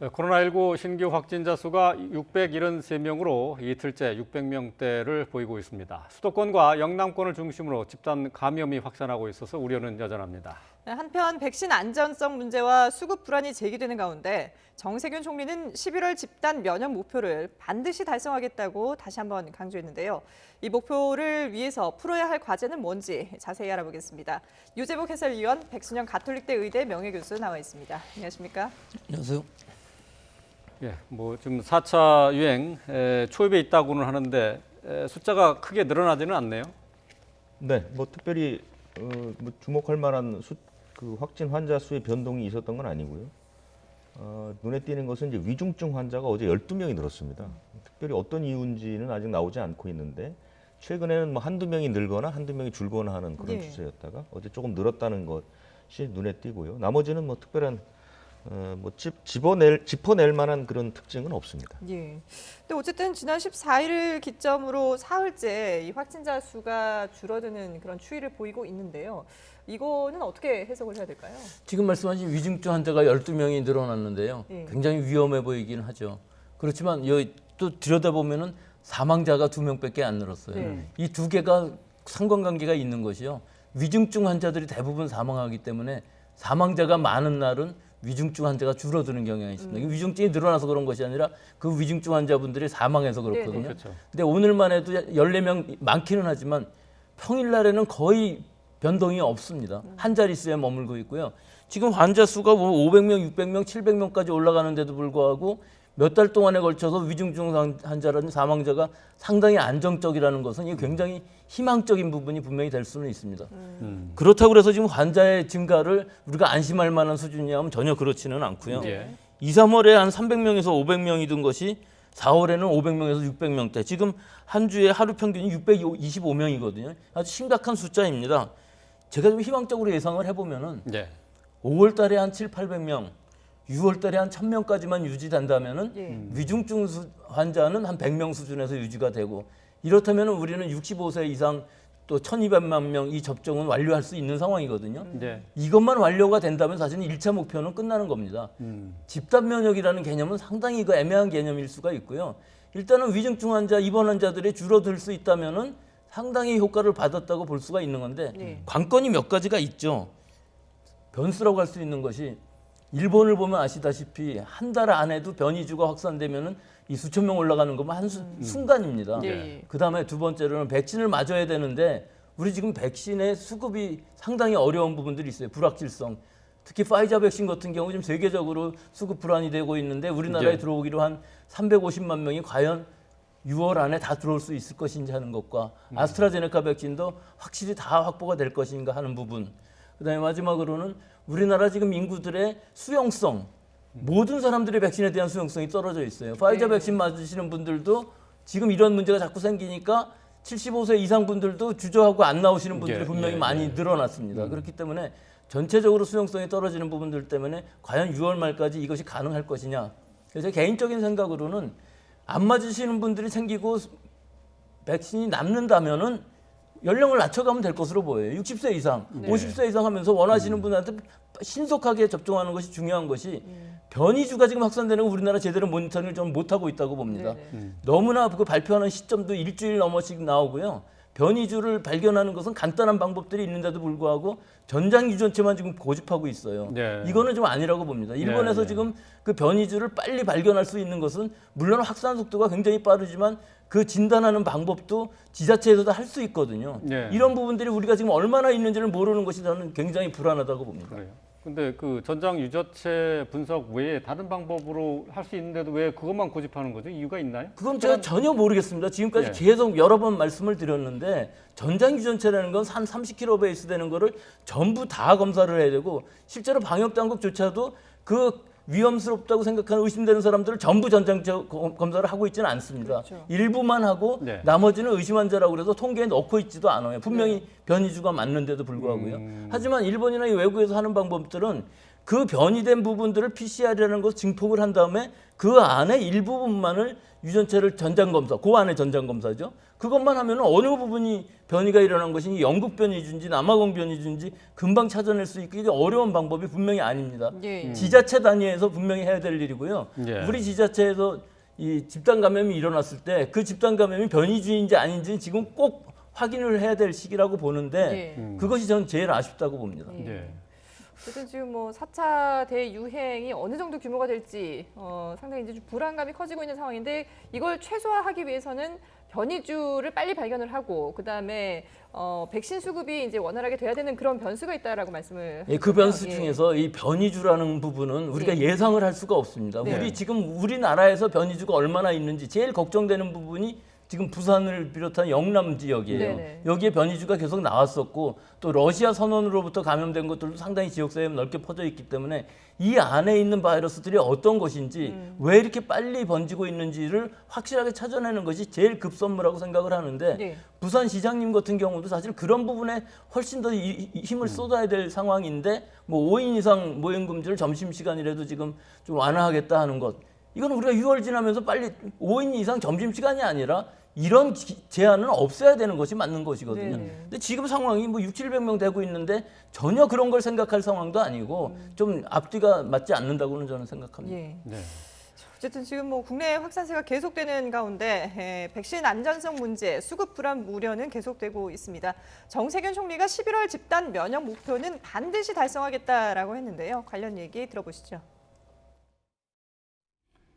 코로나19 신규 확진자 수가 673명으로 이틀째 600명대를 보이고 있습니다. 수도권과 영남권을 중심으로 집단 감염이 확산하고 있어서 우려는 여전합니다. 한편 백신 안전성 문제와 수급 불안이 제기되는 가운데 정세균 총리는 11월 집단 면역 목표를 반드시 달성하겠다고 다시 한번 강조했는데요. 이 목표를 위해서 풀어야 할 과제는 뭔지 자세히 알아보겠습니다. 유재복 해설위원, 백순영 가톨릭대 의대 명예교수 나와 있습니다. 안녕하십니까? 안녕하세요. 예, 지금 4차 유행 초입에 있다고는 하는데 숫자가 크게 늘어나지는 않네요. 네, 특별히 주목할 만한 확진 환자 수의 변동이 있었던 건 아니고요. 눈에 띄는 것은 이제 위중증 환자가 어제 12명이 늘었습니다. 특별히 어떤 이유인지는 아직 나오지 않고 있는데 최근에는 한두 명이 늘거나 한두 명이 줄거나 하는 그런 추세였다가 어제 조금 늘었다는 것이 눈에 띄고요. 나머지는 특별한 짚어낼 만한 그런 특징은 없습니다. 예. 근데 어쨌든 지난 14일을 기점으로 사흘째 이 확진자 수가 줄어드는 그런 추이를 보이고 있는데요. 이거는 어떻게 해석을 해야 될까요? 지금 말씀하신 위중증 환자가 12명이 늘어났는데요. 굉장히 위험해 보이긴 하죠. 그렇지만 여기 또 들여다보면은 사망자가 2명밖에 안 늘었어요. 이 두 개가 상관관계가 있는 것이요. 위중증 환자들이 대부분 사망하기 때문에 사망자가 많은 날은 위중증 환자가 줄어드는 경향이 있습니다. 위중증이 늘어나서 그런 것이 아니라 그 위중증 환자분들이 사망해서 그렇거든요. 그렇죠. 근데 오늘만 해도 14명 많기는 하지만 평일날에는 거의 변동이 없습니다. 한 자릿수에 머물고 있고요. 지금 환자 수가 500명, 600명, 700명까지 올라가는데도 불구하고 몇 달 동안에 걸쳐서 위중증 환자라는 사망자가 상당히 안정적이라는 것은 이게 굉장히 희망적인 부분이 분명히 될 수는 있습니다. 그렇다고 해서 지금 환자의 증가를 우리가 안심할 만한 수준이냐면 전혀 그렇지는 않고요. 2, 3월에 한 300명에서 500명이던 것이 4월에는 500명에서 600명대. 지금 한 주에 하루 평균이 625명이거든요. 아주 심각한 숫자입니다. 제가 좀 희망적으로 예상을 해보면은 5월 달에 한 7, 800명, 6월 달에 한 1000명까지만 유지된다면은 위중증 환자는 한 100명 수준에서 유지가 되고 이렇다면 우리는 65세 이상 또 1200만 명 이 접종은 완료할 수 있는 상황이거든요. 이것만 완료가 된다면 사실은 1차 목표는 끝나는 겁니다. 집단 면역이라는 개념은 상당히 애매한 개념일 수가 있고요. 일단은 위중증 환자, 입원 환자들이 줄어들 수 있다면은 상당히 효과를 받았다고 볼 수가 있는 건데 관건이 몇 가지가 있죠. 변수라고 할 수 있는 것이 일본을 보면 아시다시피 한 달 안에도 변이주가 확산되면은 이 수천 명 올라가는 것만 한 순간입니다. 그다음에 두 번째로는 백신을 맞아야 되는데 우리 지금 백신의 수급이 상당히 어려운 부분들이 있어요. 불확실성. 특히 파이자 백신 같은 경우 지금 세계적으로 수급 불안이 되고 있는데 우리나라에 들어오기로 한 350만 명이 과연 6월 안에 다 들어올 수 있을 것인지 하는 것과 아스트라제네카 백신도 확실히 다 확보가 될 것인가 하는 부분. 그다음에 마지막으로는 우리나라 지금 인구들의 수용성, 모든 사람들의 백신에 대한 수용성이 떨어져 있어요. 파이자 백신 맞으시는 분들도 지금 이런 문제가 자꾸 생기니까 75세 이상 분들도 주저하고 안 나오시는 분들이 분명히 많이 늘어났습니다. 그렇기 때문에 전체적으로 수용성이 떨어지는 부분들 때문에 과연 6월 말까지 이것이 가능할 것이냐. 그래서 개인적인 생각으로는 안 맞으시는 분들이 생기고 백신이 남는다면은 연령을 낮춰가면 될 것으로 보여요. 60세 이상, 50세 이상 하면서 원하시는 분한테 신속하게 접종하는 것이 중요한 것이 변이주가 지금 확산되는 거 우리나라 제대로 모니터링을 좀 못하고 있다고 봅니다. 너무나 그 발표하는 시점도 일주일 넘어씩 나오고요. 변이주를 발견하는 것은 간단한 방법들이 있는데도 불구하고 전장 유전체만 지금 고집하고 있어요. 이거는 좀 아니라고 봅니다. 일본에서 지금 그 변이주를 빨리 발견할 수 있는 것은 물론 확산 속도가 굉장히 빠르지만 그 진단하는 방법도 지자체에서도 할 수 있거든요. 이런 부분들이 우리가 지금 얼마나 있는지를 모르는 것이 저는 굉장히 불안하다고 봅니다. 그래요. 근데 그 전장 유전체 분석 외에 다른 방법으로 할 수 있는데도 왜 그것만 고집하는 거죠? 이유가 있나요? 그건 제가 전혀 모르겠습니다. 지금까지 계속 여러 번 말씀을 드렸는데 전장 유전체라는 건 한 30kb 베이스 되는 거를 전부 다 검사를 해야 되고 실제로 방역 당국조차도 그 위험스럽다고 생각하는 의심되는 사람들을 전부 전장 검사를 하고 있지는 않습니다. 일부만 하고 나머지는 의심 환자라고 그래서 통계에 넣고 있지도 않아요. 분명히 변이주가 맞는데도 불구하고요. 하지만 일본이나 외국에서 하는 방법들은 그 변이된 부분들을 PCR이라는 것을 증폭을 한 다음에 그 안에 일부분만을 유전체를 전장검사, 그 안에 전장검사죠. 그것만 하면 어느 부분이 변이가 일어난 것인지 영국 변이준지 남아공 변이준지 금방 찾아낼 수 있기 어려운 방법이 분명히 아닙니다. 예. 지자체 단위에서 분명히 해야 될 일이고요. 예. 우리 지자체에서 이 집단 감염이 일어났을 때 그 집단 감염이 변이주인지 아닌지 지금 꼭 확인을 해야 될 시기라고 보는데 예. 그것이 저는 제일 아쉽다고 봅니다. 예. 어쨌든 지금 뭐 4차 대유행이 어느 정도 규모가 될지 상당히 이제 좀 불안감이 커지고 있는 상황인데 이걸 최소화하기 위해서는 변이주를 빨리 발견을 하고 그다음에 백신 수급이 이제 원활하게 돼야 되는 그런 변수가 있다라고 말씀을 예, 그 하셨고요. 변수 예. 중에서 이 변이주라는 부분은 우리가 예상을 할 수가 없습니다. 네. 우리 지금 우리나라에서 변이주가 얼마나 있는지 제일 걱정되는 부분이 지금 부산을 비롯한 영남 지역이에요. 네네. 여기에 변이주가 계속 나왔었고 또 러시아 선원으로부터 감염된 것들도 상당히 지역사회에 넓게 퍼져 있기 때문에 이 안에 있는 바이러스들이 어떤 것인지 왜 이렇게 빨리 번지고 있는지를 확실하게 찾아내는 것이 제일 급선무라고 생각을 하는데 네. 부산 시장님 같은 경우도 사실 그런 부분에 훨씬 더 힘을 쏟아야 될 상황인데 뭐 5인 이상 모임 금지를 점심시간이라도 지금 좀 완화하겠다 하는 것 이건 우리가 6월 지나면서 빨리 5인 이상 점심시간이 아니라 이런 제한은 없애야 되는 것이 맞는 것이거든요. 네네. 근데 지금 상황이 뭐 600~700명 되고 있는데 전혀 그런 걸 생각할 상황도 아니고 좀 앞뒤가 맞지 않는다고는 저는 생각합니다. 예. 네. 어쨌든 지금 뭐 국내 확산세가 계속되는 가운데 백신 안전성 문제, 수급 불안 우려는 계속되고 있습니다. 정세균 총리가 11월 집단 면역 목표는 반드시 달성하겠다라고 했는데요. 관련 얘기 들어보시죠.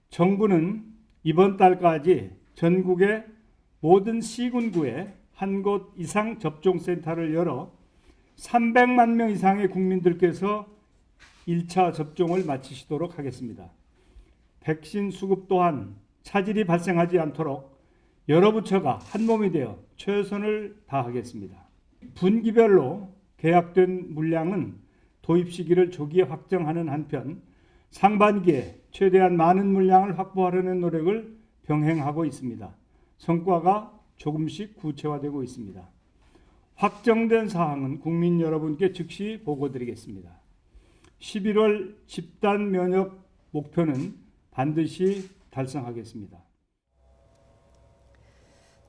정부는 이번 달까지 전국의 모든 시군구에 한 곳 이상 접종센터를 열어 300만 명 이상의 국민들께서 1차 접종을 마치시도록 하겠습니다. 백신 수급 또한 차질이 발생하지 않도록 여러 부처가 한몸이 되어 최선을 다하겠습니다. 분기별로 계약된 물량은 도입 시기를 조기에 확정하는 한편 상반기에 최대한 많은 물량을 확보하려는 노력을 병행하고 있습니다. 성과가 조금씩 구체화되고 있습니다. 확정된 사항은 국민 여러분께 즉시 보고드리겠습니다. 11월 집단 면역 목표는 반드시 달성하겠습니다.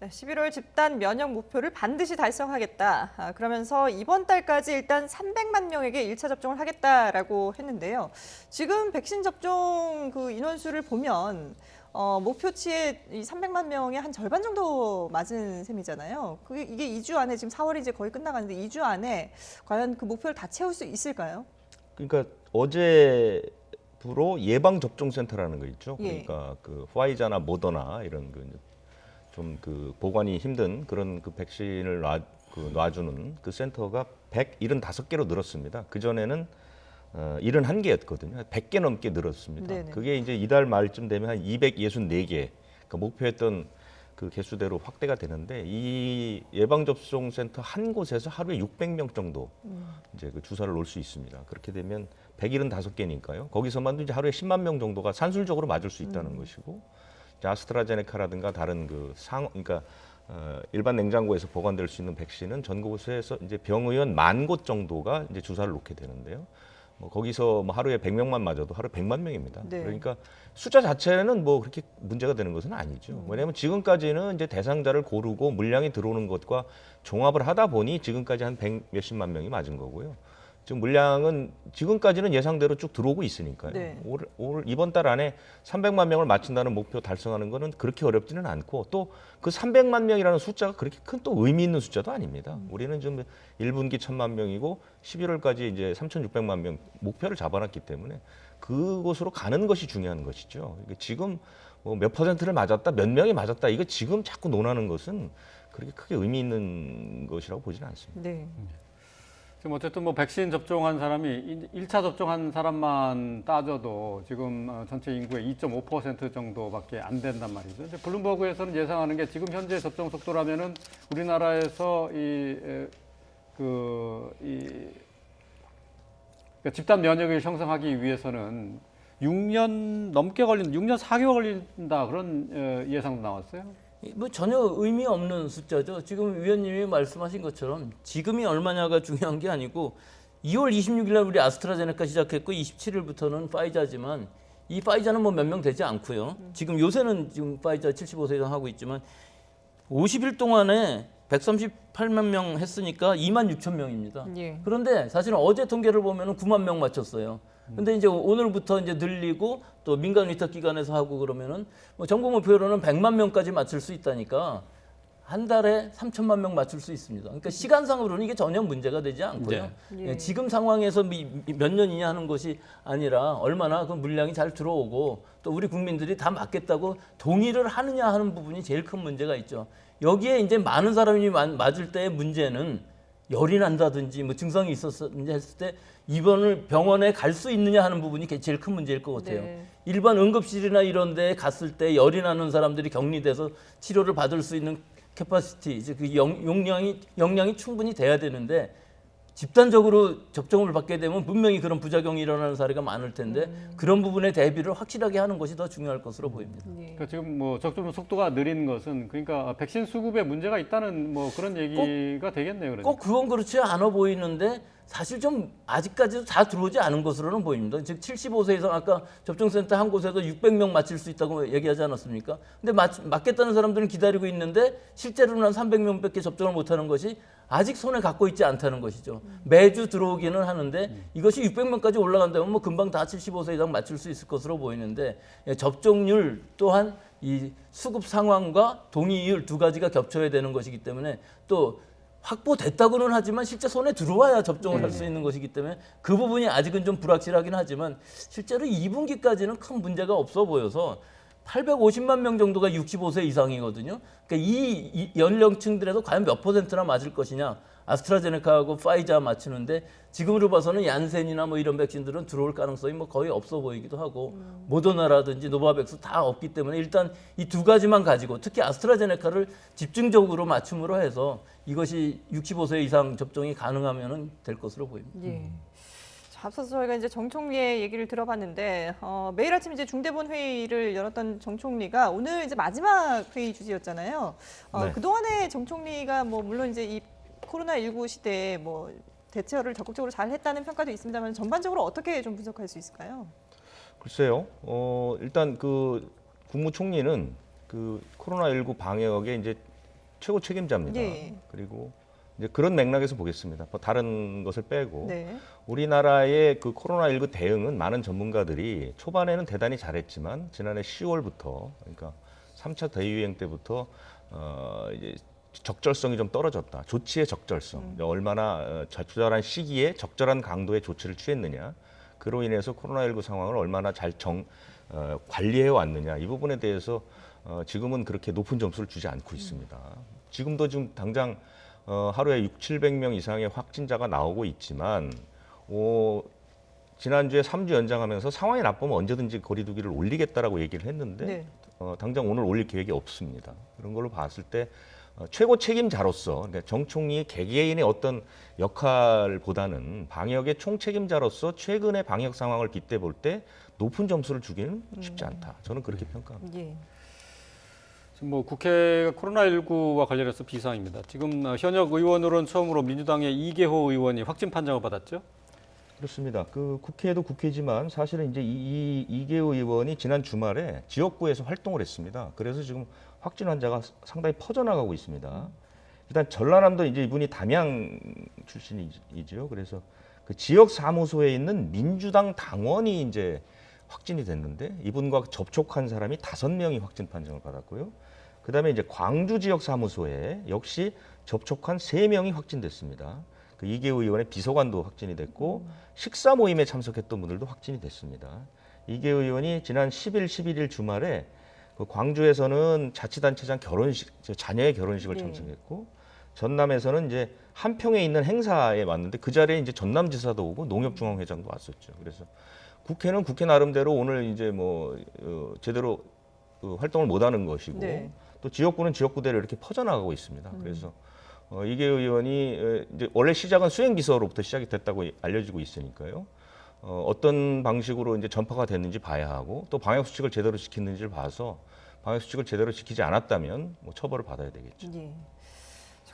11월 집단 면역 목표를 반드시 달성하겠다. 그러면서 이번 달까지 일단 300만 명에게 1차 접종을 하겠다라고 했는데요. 지금 백신 접종 그 인원수를 보면 목표치의 이 300만 명의 한 절반 정도 맞은 셈이잖아요. 이게 2주 안에 지금 4월이 이제 거의 끝나가는데 2주 안에 과연 그 목표를 다 채울 수 있을까요? 그러니까 어제부로 예방 접종 센터라는 거 있죠. 예. 그러니까 그 화이자나 모더나 이런 좀 그 보관이 힘든 그런 그 백신을 놔주는 그 센터가 175개로 늘었습니다. 그 전에는 71개였거든요. 100개 넘게 늘었습니다. 네네. 그게 이제 이달 말쯤 되면 한 264개, 그 목표했던 그 개수대로 확대가 되는데 이 예방접종센터 한 곳에서 하루에 600명 정도 이제 그 주사를 놓을 수 있습니다. 그렇게 되면 175개니까요. 거기서만 이제 하루에 10만 명 정도가 산술적으로 맞을 수 있다는 것이고, 이제 아스트라제네카라든가 다른 그러니까 일반 냉장고에서 보관될 수 있는 백신은 전국에서 이제 병의원 10,000곳 정도가 이제 주사를 놓게 되는데요. 뭐 거기서 뭐 하루에 100명만 맞아도 하루 100만 명입니다. 네. 그러니까 숫자 자체는 뭐 그렇게 문제가 되는 것은 아니죠. 왜냐하면 지금까지는 이제 대상자를 고르고 물량이 들어오는 것과 종합을 하다 보니 지금까지 한 100 몇십만 명이 맞은 거고요. 지금 물량은 지금까지는 예상대로 쭉 들어오고 있으니까요. 네. 올 이번 달 안에 300만 명을 맞춘다는 목표 달성하는 거는 그렇게 어렵지는 않고 또 그 300만 명이라는 숫자가 그렇게 큰 또 의미 있는 숫자도 아닙니다. 우리는 지금 1분기 1,000만 명이고 11월까지 이제 3,600만 명 목표를 잡아놨기 때문에 그곳으로 가는 것이 중요한 것이죠. 지금 뭐 몇 퍼센트를 맞았다, 몇 명이 맞았다 이거 지금 자꾸 논하는 것은 그렇게 크게 의미 있는 것이라고 보지는 않습니다. 네. 지금 어쨌든 뭐 백신 접종한 사람이 1차 접종한 사람만 따져도 지금 전체 인구의 2.5% 정도밖에 안 된단 말이죠. 이제 블룸버그에서는 예상하는 게 지금 현재 접종 속도라면은 우리나라에서 그러니까 집단 면역을 형성하기 위해서는 6년 4개월 걸린다 그런 예상도 나왔어요. 뭐 전혀 의미 없는 숫자죠. 지금 위원님이 말씀하신 것처럼 지금이 얼마냐가 중요한 게 아니고 2월 26일 날 우리 아스트라제네카 시작했고 27일부터는 파이자지만 이 파이자는 뭐 몇 명 되지 않고요. 지금 요새는 지금 파이자 75세 이상 하고 있지만 50일 동안에 138만 명 했으니까 2만 6천 명입니다. 예. 그런데 사실은 어제 통계를 보면은 9만 명 맞췄어요. 근데 이제 오늘부터 이제 늘리고 또 민간 위탁 기관에서 하고 그러면은 뭐 정부 목표로는 100만 명까지 맞출 수 있다니까 한 달에 3천만 명 맞출 수 있습니다. 그러니까 시간상으로는 이게 전혀 문제가 되지 않고요. 네. 예, 지금 상황에서 몇 년이냐 하는 것이 아니라 얼마나 그 물량이 잘 들어오고 또 우리 국민들이 다 맞겠다고 동의를 하느냐 하는 부분이 제일 큰 문제가 있죠. 여기에 이제 많은 사람이 맞을 때의 문제는 열이 난다든지 뭐 증상이 있었는지 했을 때 입원을 병원에 갈 수 있느냐 하는 부분이 제일 큰 문제일 것 같아요. 네. 일반 응급실이나 이런 데 갔을 때 열이 나는 사람들이 격리돼서 치료를 받을 수 있는 캐파시티, 이제 그 역량이 충분히 돼야 되는데 집단적으로 접종을 받게 되면 분명히 그런 부작용이 일어나는 사례가 많을 텐데 그런 부분에 대비를 확실하게 하는 것이 더 중요할 것으로 보입니다. 예. 그러니까 지금 뭐 접종 속도가 느린 것은 그러니까 백신 수급에 문제가 있다는 뭐 그런 얘기가 되겠네요. 그러니까. 꼭 그건 그렇지 않아 보이는데 사실 좀 아직까지도 다 들어오지 않은 것으로는 보입니다. 즉 75세 이상 아까 접종센터 한 곳에서 600명 맞힐 수 있다고 얘기하지 않았습니까? 근데 맞겠다는 사람들은 기다리고 있는데 실제로는 한 300명밖에 접종을 못하는 것이 아직 손에 갖고 있지 않다는 것이죠. 매주 들어오기는 하는데 이것이 600명까지 올라간다면 뭐 금방 다 75세 이상 맞출 수 있을 것으로 보이는데 접종률 또한 이 수급 상황과 동의율 두 가지가 겹쳐야 되는 것이기 때문에 또 확보됐다고는 하지만 실제 손에 들어와야 접종을 할 수 있는 것이기 때문에 그 부분이 아직은 좀 불확실하긴 하지만 실제로 2분기까지는 큰 문제가 없어 보여서 850만 명 정도가 65세 이상이거든요. 그러니까 이 연령층들에서 과연 몇 퍼센트나 맞을 것이냐. 아스트라제네카하고 파이자 맞추는데 지금으로 봐서는 얀센이나 뭐 이런 백신들은 들어올 가능성이 뭐 거의 없어 보이기도 하고 모더나라든지 노바백스 다 없기 때문에 일단 이 두 가지만 가지고 특히 아스트라제네카를 집중적으로 맞춤으로 해서 이것이 65세 이상 접종이 가능하면 될 것으로 보입니다. 예. 자, 앞서서 저희가 이제 정 총리의 얘기를 들어봤는데 매일 아침 이제 중대본 회의를 열었던 정 총리가 오늘 이제 마지막 회의 주제였잖아요. 네. 그동안에 정 총리가 뭐 물론 이제 이 코로나19 시대에 뭐 대처를 적극적으로 잘 했다는 평가도 있습니다만 전반적으로 어떻게 좀 분석할 수 있을까요? 글쎄요. 일단 그 국무총리는 그 코로나19 방역의 이제 최고 책임자입니다. 예. 그리고 이제 그런 맥락에서 보겠습니다. 뭐 다른 것을 빼고 네. 우리나라의 그 코로나19 대응은 많은 전문가들이 초반에는 대단히 잘했지만 지난해 10월부터 그러니까 3차 대유행 때부터 이제 적절성이 좀 떨어졌다. 조치의 적절성. 얼마나 적절한 시기에 적절한 강도의 조치를 취했느냐. 그로 인해서 코로나19 상황을 얼마나 잘 관리해 왔느냐. 이 부분에 대해서 지금은 그렇게 높은 점수를 주지 않고 있습니다. 지금도 지금 당장 하루에 600~700명 이상의 확진자가 나오고 있지만 지난주에 3주 연장하면서 상황이 나쁘면 언제든지 거리두기를 올리겠다라고 얘기를 했는데 네. 당장 오늘 올릴 계획이 없습니다. 그런 걸로 봤을 때 최고 책임자로서 그러니까 정 총리의 개개인의 어떤 역할보다는 방역의 총책임자로서 최근의 방역 상황을 빗대 볼 때 높은 점수를 주기는 쉽지 않다. 저는 그렇게 평가합니다. 예. 지금 뭐 국회가 코로나19와 관련해서 비상입니다. 지금 현역 의원으로는 처음으로 민주당의 이계호 의원이 확진 판정을 받았죠. 그렇습니다. 그 국회도 국회지만 사실은 이제 이계호 의원이 지난 주말에 지역구에서 활동을 했습니다. 그래서 지금 확진 환자가 상당히 퍼져나가고 있습니다. 일단 전라남도 이제 이분이 담양 출신이죠. 그래서 그 지역 사무소에 있는 민주당 당원이 이제 확진이 됐는데 이분과 접촉한 사람이 5명이 확진 판정을 받았고요. 그다음에 이제 광주 지역 사무소에 역시 접촉한 3명이 확진됐습니다. 그 이계호 의원의 비서관도 확진이 됐고 식사 모임에 참석했던 분들도 확진이 됐습니다. 이계호 의원이 지난 10일, 11일 주말에 그 광주에서는 자치단체장 결혼식, 자녀의 결혼식을 네. 참석했고 전남에서는 이제 한평에 있는 행사에 왔는데 그 자리에 이제 전남지사도 오고 농협중앙회장도 왔었죠. 그래서 국회는 국회 나름대로 오늘 이제 뭐 제대로 활동을 못하는 것이고 네. 또 지역구는 지역구대로 이렇게 퍼져나가고 있습니다. 그래서 이계호 의원이 이제 원래 시작은 수행비서로부터 시작이 됐다고 알려지고 있으니까요. 어떤 방식으로 이제 전파가 됐는지 봐야 하고 또 방역 수칙을 제대로 지켰는지를 봐서 방역 수칙을 제대로 지키지 않았다면 뭐 처벌을 받아야 되겠죠. 예.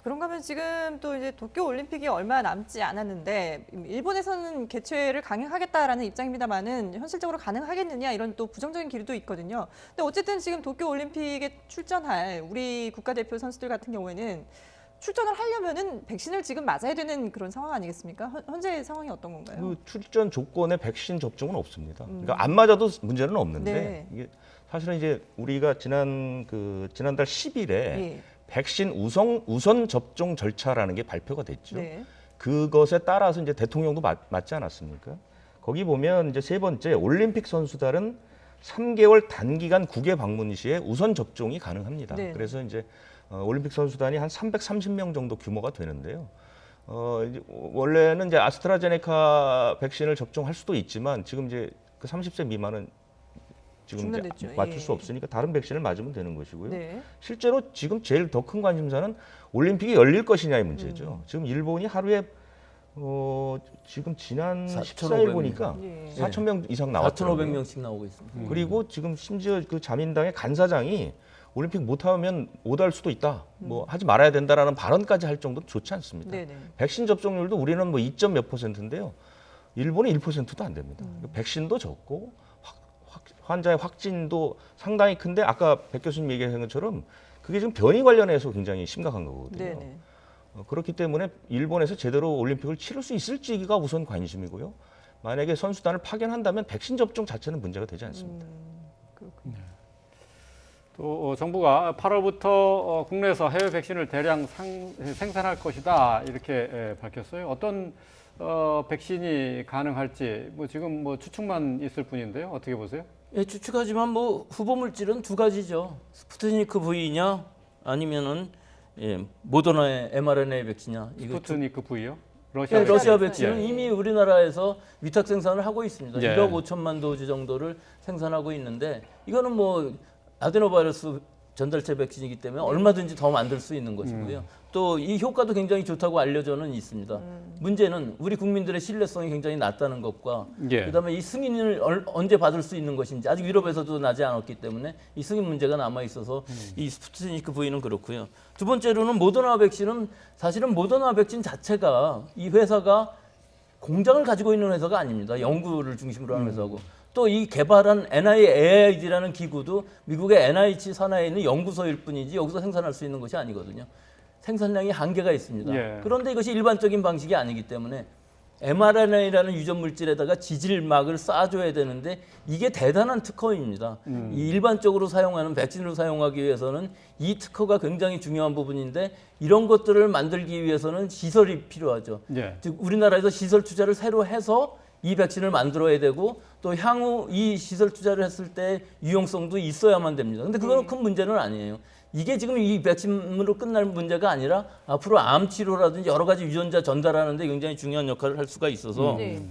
그런가 하면 지금 또 이제 도쿄 올림픽이 얼마 남지 않았는데 일본에서는 개최를 강행하겠다라는 입장입니다만은 현실적으로 가능하겠느냐 이런 또 부정적인 기류도 있거든요. 근데 어쨌든 지금 도쿄 올림픽에 출전할 우리 국가대표 선수들 같은 경우에는 출전을 하려면은 백신을 지금 맞아야 되는 그런 상황 아니겠습니까? 현재 상황이 어떤 건가요? 그 출전 조건에 백신 접종은 없습니다. 그러니까 안 맞아도 문제는 없는데 네. 이게 사실은 이제 우리가 지난달 10일에 예. 백신 우선 접종 절차라는 게 발표가 됐죠. 네. 그것에 따라서 이제 대통령도 맞지 않았습니까? 거기 보면 이제 세 번째 올림픽 선수단은 3개월 단기간 국외 방문 시에 우선 접종이 가능합니다. 네. 그래서 이제 올림픽 선수단이 한 330명 정도 규모가 되는데요. 이제 원래는 이제 아스트라제네카 백신을 접종할 수도 있지만 지금 이제 그 30세 미만은 지금 이제 중단됐죠. 맞출 예. 수 없으니까 다른 백신을 맞으면 되는 것이고요. 네. 실제로 지금 제일 더 큰 관심사는 올림픽이 열릴 것이냐의 문제죠. 지금 일본이 하루에 지금 지난 14일 보니까 예. 4,000명 이상 나왔더라고요. 4,500명씩 나오고 있습니다. 그리고 지금 심지어 그 자민당의 간사장이 올림픽 못하면 못 할 수도 있다. 뭐 하지 말아야 된다라는 발언까지 할 정도로 좋지 않습니다. 네네. 백신 접종률도 우리는 뭐 2점 몇 %인데요. 일본은 1%도 안 됩니다. 백신도 적고 환자의 확진도 상당히 큰데 아까 백 교수님 얘기하신 것처럼 그게 지금 변이 관련해서 굉장히 심각한 거거든요. 네네. 그렇기 때문에 일본에서 제대로 올림픽을 치를 수 있을지가 우선 관심이고요. 만약에 선수단을 파견한다면 백신 접종 자체는 문제가 되지 않습니다. 그렇군요. 또 정부가 8월부터 국내에서 해외 백신을 대량 생산할 것이다 이렇게 밝혔어요. 어떤 백신이 가능할지 뭐 지금 뭐 추측만 있을 뿐인데요. 어떻게 보세요? 예, 추측하지만 뭐 후보 물질은 두 가지죠. 스푸트니크 V냐 아니면은 모더나의 mRNA 백신이냐. 스푸트니크 V요? 예, 러시아 백신. 백신은 예. 이미 우리나라에서 위탁 생산을 하고 있습니다. 예. 1억 5천만 도즈 정도를 생산하고 있는데 이거는 뭐 아데노바이러스 전달체 백신이기 때문에 얼마든지 더 만들 수 있는 것이고요. 또 이 효과도 굉장히 좋다고 알려져는 있습니다. 문제는 우리 국민들의 신뢰성이 굉장히 낮다는 것과 예. 그다음에 이 승인을 언제 받을 수 있는 것인지 아직 유럽에서도 나지 않았기 때문에 이 승인 문제가 남아 있어서 이 스푸트니크 V는 그렇고요. 두 번째로는 모더나 백신은 사실은 모더나 백신 자체가 이 회사가 공장을 가지고 있는 회사가 아닙니다. 연구를 중심으로 하는 회사고 또 이 개발한 NIAID라는 기구도 미국의 NIH 산하에 있는 연구소일 뿐이지 여기서 생산할 수 있는 것이 아니거든요. 생산량이 한계가 있습니다. 예. 그런데 이것이 일반적인 방식이 아니기 때문에 mRNA라는 유전 물질에다가 지질막을 쏴줘야 되는데 이게 대단한 특허입니다. 이 일반적으로 사용하는 백신으로 사용하기 위해서는 이 특허가 굉장히 중요한 부분인데 이런 것들을 만들기 위해서는 시설이 필요하죠. 예. 즉 우리나라에서 시설 투자를 새로 해서 이 백신을 만들어야 되고 또 향후 이 시설 투자를 했을 때 유용성도 있어야만 됩니다. 근데 그건 큰 문제는 아니에요. 이게 지금 이 백신으로 끝날 문제가 아니라 앞으로 암 치료라든지 여러 가지 유전자 전달하는 데 굉장히 중요한 역할을 할 수가 있어서 네.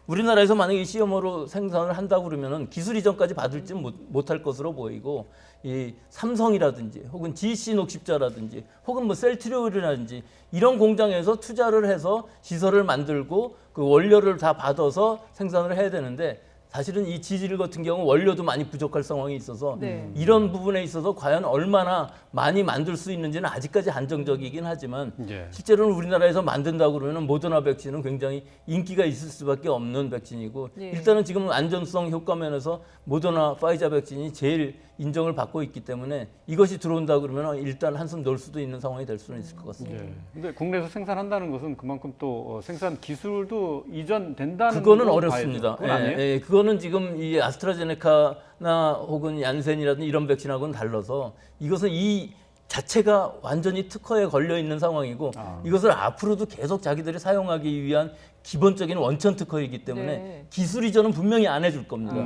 우리나라에서 만약에 이 CMO로 생산을 한다고 그러면은 기술 이전까지 받을지 못할 것으로 보이고 이 삼성이라든지 혹은 GC 녹십자라든지 혹은 뭐 셀트리올이라든지 이런 공장에서 투자를 해서 시설을 만들고 그 원료를 다 받아서 생산을 해야 되는데 사실은 이 지질 같은 경우 원료도 많이 부족할 상황이 있어서 네. 이런 부분에 있어서 과연 얼마나 많이 만들 수 있는지는 아직까지 한정적이긴 하지만 예. 실제로는 우리나라에서 만든다고 그러면 모더나 백신은 굉장히 인기가 있을 수밖에 없는 백신이고 예. 일단은 지금 안전성 효과 면에서 모더나 파이자 백신이 제일 인정을 받고 있기 때문에 이것이 들어온다 그러면 일단 한숨 놓을 수도 있는 상황이 될 수는 있을 것 같습니다. 예. 근데 국내에서 생산한다는 것은 그만큼 또 생산 기술도 이전된다는 그거는 걸로 어렵습니다. 봐야죠. 그건 아니에요? 예, 그거는 지금 이 아스트라제네카나 혹은 얀센이라든 이런 백신하고는 달라서 이것은 이 자체가 완전히 특허에 걸려 있는 상황이고 이것을 앞으로도 계속 자기들이 사용하기 위한 기본적인 원천 특허이기 때문에 네. 기술 이전은 분명히 안 해줄 겁니다.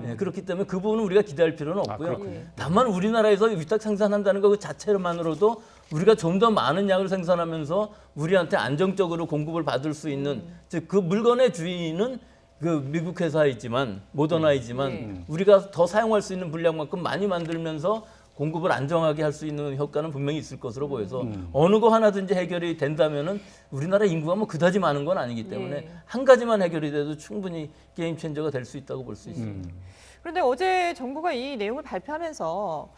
예, 그렇기 때문에 그 부분은 우리가 기대할 필요는 없고요. 그렇군요. 다만 우리나라에서 위탁 생산한다는 것 자체만으로도 우리가 좀 더 많은 양을 생산하면서 우리한테 안정적으로 공급을 받을 수 있는 즉 그 물건의 주인은 그 미국 회사이지만 모더나이지만 네. 우리가 더 사용할 수 있는 분량만큼 많이 만들면서 공급을 안정하게 할 수 있는 효과는 분명히 있을 것으로 보여서 어느 거 하나든지 해결이 된다면은 우리나라 인구가 뭐 그다지 많은 건 아니기 때문에 예. 한 가지만 해결이 돼도 충분히 게임 체인저가 될 수 있다고 볼 수 있습니다. 그런데 어제 정부가 이 내용을 발표하면서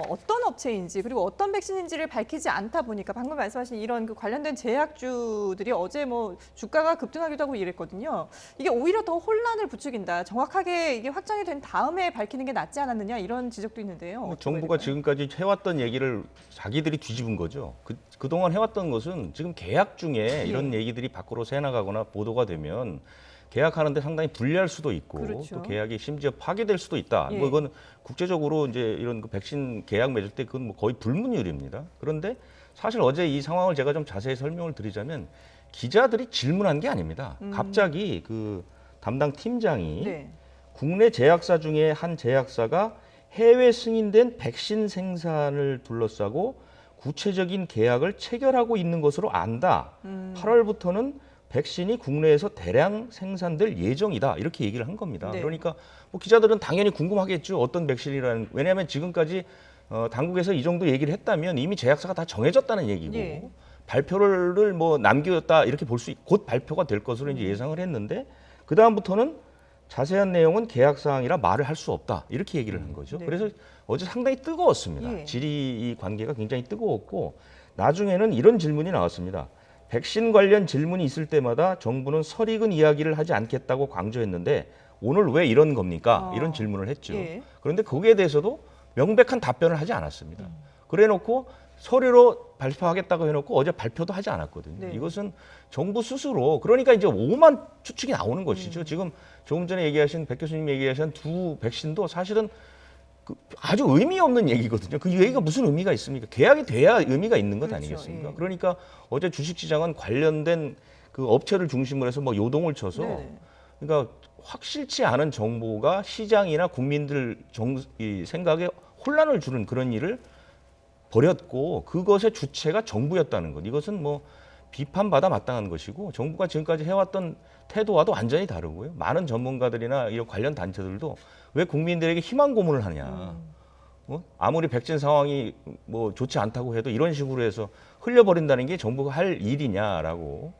어떤 업체인지 그리고 어떤 백신인지를 밝히지 않다 보니까 방금 말씀하신 이런 그 관련된 제약주들이 어제 뭐 주가가 급등하기도 하고 이랬거든요. 이게 오히려 더 혼란을 부추긴다. 정확하게 이게 확정이 된 다음에 밝히는 게 낫지 않았느냐 이런 지적도 있는데요. 뭐 어떻게 정부가 봐야 될까요? 지금까지 해왔던 얘기를 자기들이 뒤집은 거죠. 그동안 해왔던 것은 지금 계약 중에 이런 얘기들이 밖으로 새나가거나 보도가 되면 계약하는데 상당히 불리할 수도 있고 그렇죠. 또 계약이 심지어 파기될 수도 있다. 예. 뭐 이건 국제적으로 이제 이런 그 백신 계약 맺을 때 그건 뭐 거의 불문율입니다. 그런데 사실 어제 이 상황을 제가 좀 자세히 설명을 드리자면 기자들이 질문한 게 아닙니다. 갑자기 그 담당 팀장이 네. 국내 제약사 중에 한 제약사가 해외 승인된 백신 생산을 둘러싸고 구체적인 계약을 체결하고 있는 것으로 안다. 8월부터는 백신이 국내에서 대량 생산될 예정이다. 이렇게 얘기를 한 겁니다. 네. 그러니까 뭐 기자들은 당연히 궁금하겠죠. 어떤 백신이라는. 왜냐하면 지금까지 당국에서 이 정도 얘기를 했다면 이미 제약사가 다 정해졌다는 얘기고 예. 발표를 뭐 남겼다 이렇게 볼 수 곧 발표가 될 것으로 이제 예상을 했는데 그 다음부터는 자세한 내용은 계약 사항이라 말을 할 수 없다 이렇게 얘기를 한 거죠. 네. 그래서 어제 상당히 뜨거웠습니다. 예. 질의 관계가 굉장히 뜨거웠고 나중에는 이런 질문이 나왔습니다. 백신 관련 질문이 있을 때마다 정부는 설익은 이야기를 하지 않겠다고 강조했는데 오늘 왜 이런 겁니까? 이런 질문을 했죠. 예. 그런데 거기에 대해서도 명백한 답변을 하지 않았습니다. 그래놓고 서류로 발표하겠다고 해놓고 어제 발표도 하지 않았거든요. 네. 이것은 정부 스스로 그러니까 이제 오만 추측이 나오는 것이죠. 지금 조금 전에 얘기하신 백 교수님 얘기하신 두 백신도 사실은 아주 의미 없는 얘기거든요. 그 얘기가 무슨 의미가 있습니까? 계약이 돼야 의미가 있는 것 그렇죠. 아니겠습니까? 예. 그러니까 어제 주식시장은 관련된 그 업체를 중심으로 해서 뭐 요동을 쳐서 네네. 그러니까 확실치 않은 정보가 시장이나 국민들 이 생각에 혼란을 주는 그런 일을 벌였고 그것의 주체가 정부였다는 것. 이것은 뭐 비판받아 마땅한 것이고 정부가 지금까지 해왔던 태도와도 완전히 다르고요. 많은 전문가들이나 이런 관련 단체들도 왜 국민들에게 희망 고문을 하냐. 아무리 백신 상황이 뭐 좋지 않다고 해도 이런 식으로 해서 흘려버린다는 게 정부가 할 일이냐라고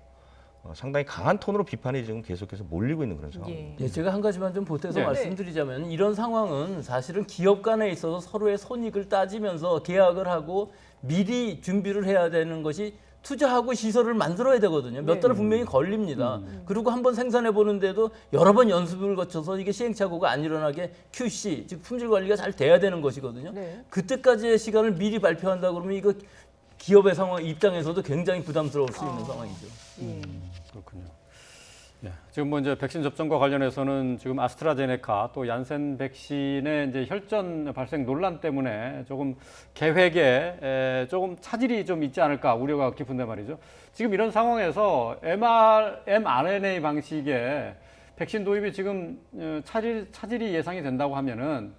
상당히 강한 톤으로 비판이 지금 계속해서 몰리고 있는 그런 상황입니다. 예, 제가 한 가지만 좀 보태서 네. 말씀드리자면 이런 상황은 사실은 기업 간에 있어서 서로의 손익을 따지면서 계약을 하고 미리 준비를 해야 되는 것이 투자하고 시설을 만들어야 되거든요. 몇 달은 분명히 걸립니다. 그리고 한번 생산해 보는데도 여러 번 연습을 거쳐서 이게 시행착오가 안 일어나게 QC, 즉 품질 관리가 잘 돼야 되는 것이거든요. 네. 그때까지의 시간을 미리 발표한다 그러면 이거 기업의 상황 입장에서도 굉장히 부담스러울 수 있는 상황이죠. 그렇군요. 예, 지금 뭐 이제 백신 접종과 관련해서는 지금 아스트라제네카 또 얀센 백신의 이제 혈전 발생 논란 때문에 조금 계획에 조금 차질이 좀 있지 않을까 우려가 깊은데 말이죠. 지금 이런 상황에서 mRNA 방식의 백신 도입이 지금 차질이 예상이 된다고 하면은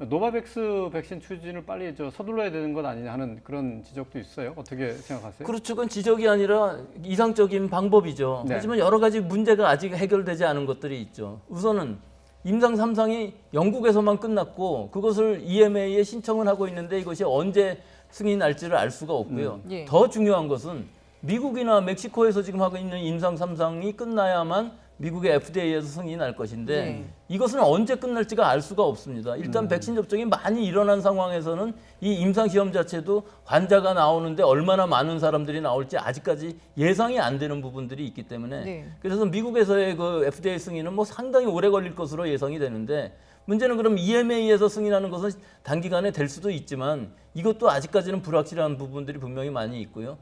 노바백스 백신 추진을 빨리 서둘러야 되는 것 아니냐 하는 그런 지적도 있어요. 어떻게 생각하세요? 그렇죠. 그건 지적이 아니라 이상적인 방법이죠. 네. 하지만 여러 가지 문제가 아직 해결되지 않은 것들이 있죠. 우선은 임상 3상이 영국에서만 끝났고 그것을 EMA에 신청을 하고 있는데 이것이 언제 승인할지를 알 수가 없고요. 예. 더 중요한 것은 미국이나 멕시코에서 지금 하고 있는 임상 3상이 끝나야만 미국의 FDA에서 승인할 것인데 네. 이것은 언제 끝날지가 알 수가 없습니다. 일단 백신 접종이 많이 일어난 상황에서는 이 임상 시험 자체도 환자가 나오는데 얼마나 많은 사람들이 나올지 아직까지 예상이 안 되는 부분들이 있기 때문에 네. 그래서 미국에서의 그 FDA 승인은 뭐 상당히 오래 걸릴 것으로 예상이 되는데 문제는 그럼 EMA에서 승인하는 것은 단기간에 될 수도 있지만 이것도 아직까지는 불확실한 부분들이 분명히 많이 있고요.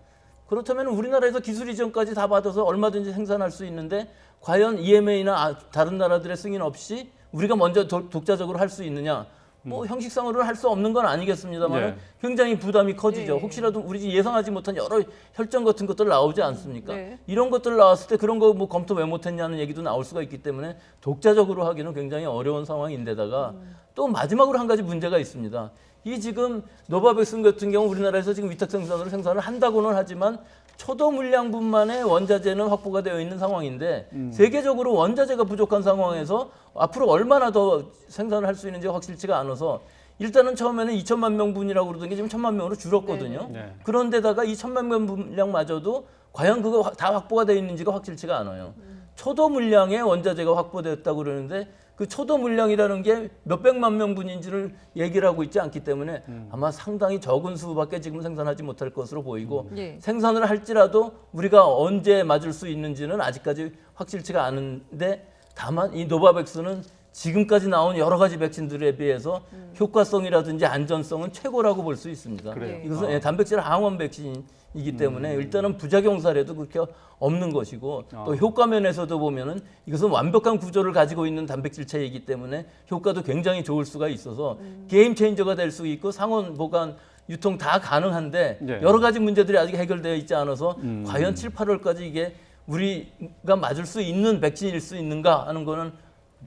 그렇다면 우리나라에서 기술 이전까지 다 받아서 얼마든지 생산할 수 있는데 과연 EMA나 다른 나라들의 승인 없이 우리가 먼저 독자적으로 할 수 있느냐? 뭐 형식상으로는 할 수 없는 건 아니겠습니다만 네. 굉장히 부담이 커지죠. 네. 혹시라도 우리 예상하지 못한 여러 혈전 같은 것들 나오지 않습니까? 네. 이런 것들 나왔을 때 그런 거 뭐 검토 왜 못했냐는 얘기도 나올 수가 있기 때문에 독자적으로 하기는 굉장히 어려운 상황인데다가 또 마지막으로 한 가지 문제가 있습니다. 이 지금 노바백신 같은 경우 우리나라에서 지금 위탁 생산으로 생산을 한다고는 하지만 초도 물량분만의 원자재는 확보가 되어 있는 상황인데 세계적으로 원자재가 부족한 상황에서 앞으로 얼마나 더 생산을 할 수 있는지 확실치가 않아서 일단은 처음에는 2천만 명분이라고 그러던 게 지금 1천만 명으로 줄었거든요. 네. 그런데다가 이 1천만 명 분량마저도 과연 그거 다 확보가 되어 있는지가 확실치가 않아요. 초도 물량의 원자재가 확보됐다고 그러는데 그 초도 물량이라는 게 몇백만 명분인지를 얘기를 하고 있지 않기 때문에 아마 상당히 적은 수밖에 지금 생산하지 못할 것으로 보이고 예. 생산을 할지라도 우리가 언제 맞을 수 있는지는 아직까지 확실치가 않은데 다만 이 노바백스는 지금까지 나온 여러 가지 백신들에 비해서 효과성이라든지 안전성은 최고라고 볼 수 있습니다. 그래요? 이것은 단백질 항원 백신이기 때문에 일단은 부작용 사례도 그렇게 없는 것이고 또 효과 면에서도 보면은 이것은 완벽한 구조를 가지고 있는 단백질체이기 때문에 효과도 굉장히 좋을 수가 있어서 게임 체인저가 될 수 있고 상온 보관 유통 다 가능한데 네. 여러 가지 문제들이 아직 해결되어 있지 않아서 과연 7, 8월까지 이게 우리가 맞을 수 있는 백신일 수 있는가 하는 거는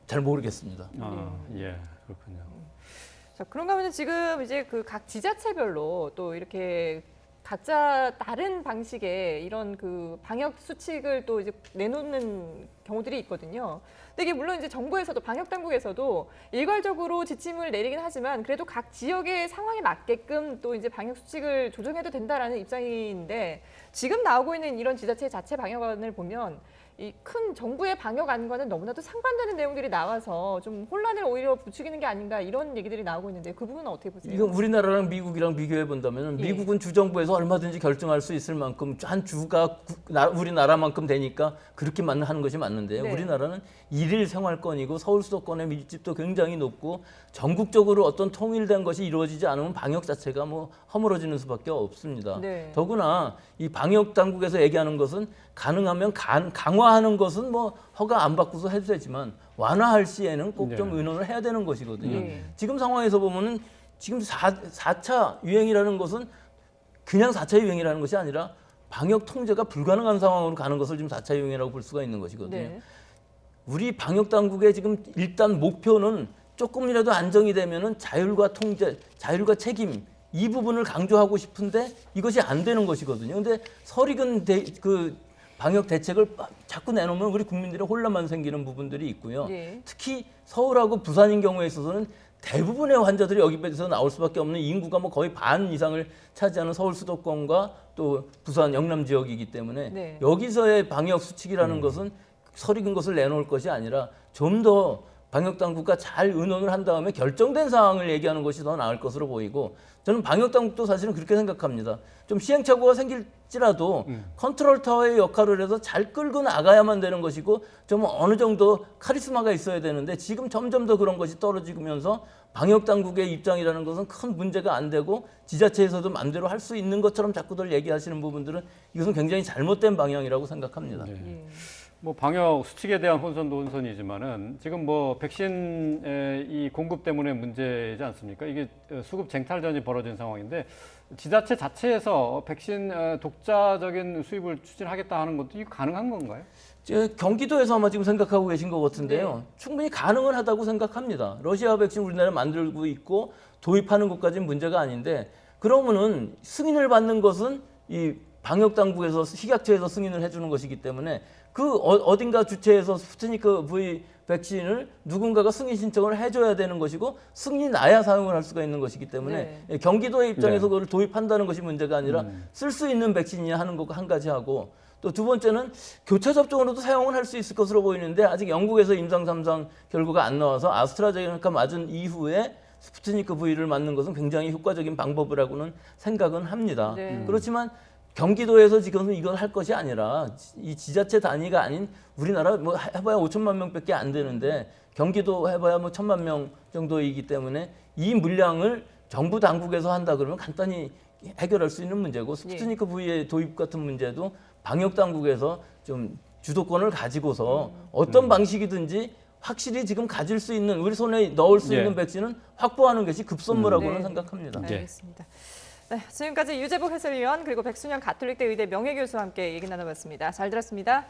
잘 모르겠습니다. 예, 그렇군요. 자, 그런가 하면 지금 이제 그 각 지자체별로 또 이렇게 각자 다른 방식의 이런 그 방역 수칙을 또 이제 내놓는 경우들이 있거든요. 근데 이게 물론 이제 정부에서도 방역 당국에서도 일괄적으로 지침을 내리긴 하지만 그래도 각 지역의 상황에 맞게끔 또 이제 방역 수칙을 조정해도 된다라는 입장인데 지금 나오고 있는 이런 지자체 자체 방역안을 보면 이 큰 정부의 방역안과는 너무나도 상반되는 내용들이 나와서 좀 혼란을 오히려 부추기는 게 아닌가 이런 얘기들이 나오고 있는데 그 부분은 어떻게 보세요? 이건 우리나라랑 미국이랑 비교해 본다면 예. 미국은 주정부에서 얼마든지 결정할 수 있을 만큼 한 주가 우리나라만큼 되니까 그렇게만 하는 것이 맞는데요. 네. 우리나라는 일일 생활권이고 서울 수도권의 밀집도 굉장히 높고 전국적으로 어떤 통일된 것이 이루어지지 않으면 방역 자체가 뭐 허물어지는 수밖에 없습니다. 네. 더구나 이 방역 당국에서 얘기하는 것은 가능하면 강화하는 것은 뭐 허가 안 받고서 해도 되지만 완화할 시에는 꼭 좀 네. 의논을 해야 되는 것이거든요. 네. 지금 상황에서 보면은 지금 4차 유행이라는 것은 그냥 4차 유행이라는 것이 아니라 방역 통제가 불가능한 상황으로 가는 것을 지금 4차 유행이라고 볼 수가 있는 것이거든요. 네. 우리 방역 당국의 지금 일단 목표는 조금이라도 안정이 되면은 자율과 통제, 자율과 책임 이 부분을 강조하고 싶은데 이것이 안 되는 것이거든요. 근데 설익은 그 방역 대책을 자꾸 내놓으면 우리 국민들의 혼란만 생기는 부분들이 있고요. 예. 특히 서울하고 부산인 경우에 있어서는 대부분의 환자들이 여기서 나올 수밖에 없는 인구가 뭐 거의 반 이상을 차지하는 서울 수도권과 또 부산 영남 지역이기 때문에 네. 여기서의 방역 수칙이라는 것은 설익은 것을 내놓을 것이 아니라 좀 더 방역 당국과 잘 의논을 한 다음에 결정된 사항을 얘기하는 것이 더 나을 것으로 보이고 저는 방역 당국도 사실은 그렇게 생각합니다. 좀 시행착오가 생길지라도 컨트롤 타워의 역할을 해서 잘 끌고 나가야만 되는 것이고 좀 어느 정도 카리스마가 있어야 되는데 지금 점점 더 그런 것이 떨어지면서 방역 당국의 입장이라는 것은 큰 문제가 안 되고 지자체에서도 마음대로 할 수 있는 것처럼 자꾸들 얘기하시는 부분들은 이것은 굉장히 잘못된 방향이라고 생각합니다. 네. 예. 뭐 방역 수칙에 대한 혼선도 혼선이지만은 지금 뭐 백신의 이 공급 때문에 문제지 않습니까? 이게 수급 쟁탈전이 벌어진 상황인데 지자체 자체에서 백신 독자적인 수입을 추진하겠다 하는 것도 이거 가능한 건가요? 경기도에서 아마 지금 생각하고 계신 것 같은데요. 네. 충분히 가능은 하다고 생각합니다. 러시아 백신 우리나라 만들고 있고 도입하는 것까지는 문제가 아닌데 그러면은 승인을 받는 것은 이 방역 당국에서 식약처에서 승인을 해주는 것이기 때문에 그 어딘가 주체에서 스푸트니크 V 백신을 누군가가 승인 신청을 해줘야 되는 것이고 승인이 나야 사용을 할 수가 있는 것이기 때문에 경기도의 입장에서 네. 그걸 도입한다는 것이 문제가 아니라 쓸 수 있는 백신이냐 하는 거 한 가지 하고 또 두 번째는 교차 접종으로도 사용을 할 수 있을 것으로 보이는데 아직 영국에서 임상 3상 결과가 안 나와서 아스트라제네카 맞은 이후에 스푸트니크 V를 맞는 것은 굉장히 효과적인 방법이라고는 생각은 합니다. 네. 그렇지만 경기도에서 지금은 이걸 할 것이 아니라 이 지자체 단위가 아닌 우리나라 뭐 해봐야 5천만 명밖에 안 되는데 경기도 해봐야 뭐 1,000만 명 정도이기 때문에 이 물량을 정부 당국에서 한다 그러면 간단히 해결할 수 있는 문제고 스푸트니크 V의 도입 같은 문제도 방역 당국에서 좀 주도권을 가지고서 어떤 방식이든지 확실히 지금 가질 수 있는 우리 손에 넣을 수 예. 있는 백신은 확보하는 것이 급선무라고는 네. 생각합니다. 알겠습니다. 네, 지금까지 유재복 해설위원 그리고 백순영 가톨릭대 의대 명예교수와 함께 얘기 나눠봤습니다. 잘 들었습니다.